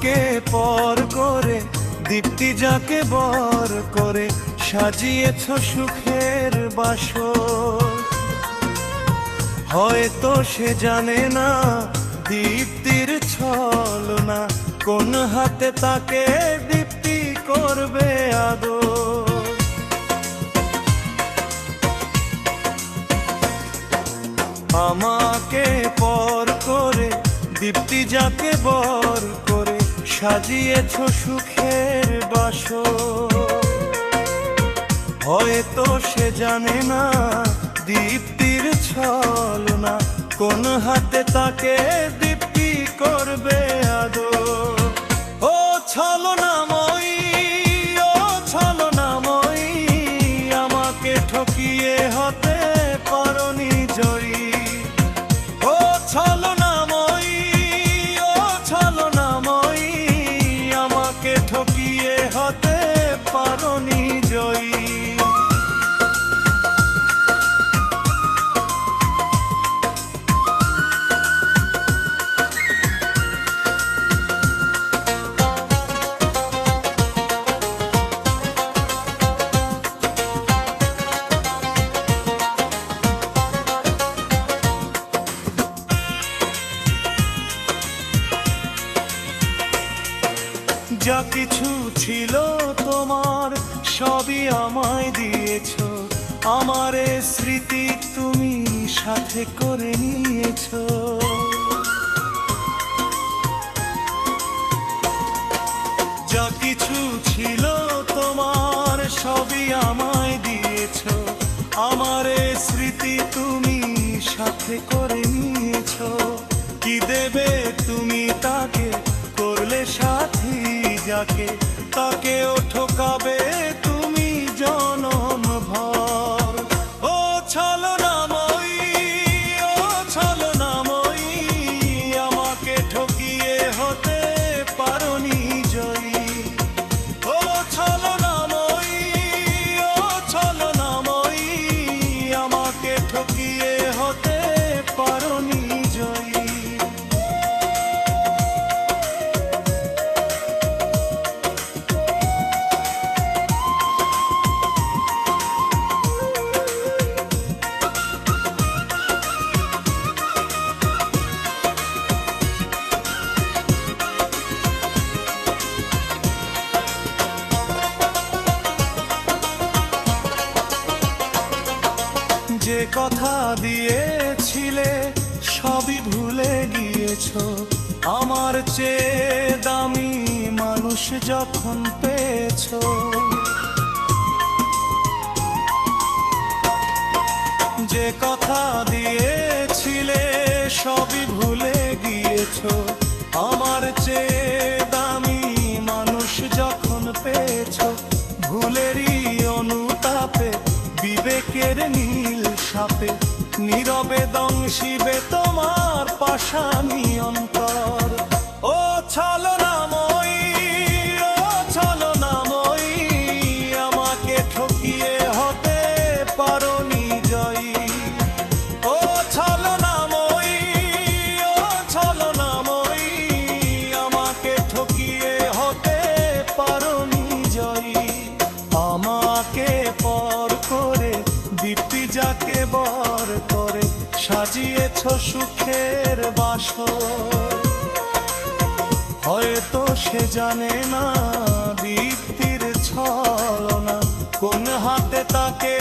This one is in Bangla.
আমাকে পর করে দীপ্তি যাকে বর করে সাজিয়েছ সুখের বাসর। হয়তো সে জানে না দীপ্তির ছলনা, কোন হাতে তাকে দীপ্তি করবে আদর। আমাকে পর করে দীপ্তি যাকে বর করে সাজিয়েছ সুখের বাসর। হয়তো সে জানে না দীপ্তির ছলনা, কোন হাতে তাকে দীপ্তি করবে আদর। ও ছলনাময়ী, ও ছলনাময়ী, আমাকে ঠকিয়ে হতে পারোনি জয়ী। ও ছলনাময়ী, ও ছলনাময়ী, আমাকে ঠকিয়ে হতে পারোনি জয়ী। যা কিছু ছিল তোমার সবই আমায় দিয়েছ, আমার স্মৃতি তুমি সাথে করে নিয়েছ। যা কিছু ছিল তোমার সবই আমায় দিয়েছ, আমার স্মৃতি তুমি সাথে করে নিয়েছ। কি দেবে তুমি তাকে, করলে সাথী যাকে, তাকেও ঠকাবে তুমি জনম ভর। ও ছলনাময়ী, ও ছলনাময়ী, আমাকে ঠকিয়ে হতে পারোনি জয়ী। ও ছলনাময়ী, ও ছলনাময়ী, আমাকে ঠকিয়ে হতে পারোনি জয়ী। যে কথা দিয়েছিলে সবই ভুলে গিয়েছো, আমার চেয়ে দামি মানুষ যখন পেয়েছো। যে কথা দিয়েছিলে সবই ভুলে গিয়েছো, আমার চেয়ে দামি মানুষ যখন পেয়েছো। ভুলেরই অনুতাপে বিবেকের নীল সাপে নীরবে দংশিবে তোমার পাষাণী অন্তর। ও ছলনাময়ী, ও ছলনাময়ী, আমাকে ঠকিয়ে হতে পারোনি জয়ী। ও ছলনাময়ী, ও ছলনাময়ী, আমাকে ঠকিয়ে হতে পারোনি জয়ী। আমাকে পর করে দীপ্তি যাকে বর করে সাজিয়েছ সুখের বাসর। হয়তো সে জানে না দীপ্তির ছলনা, কোন হাতে তাকে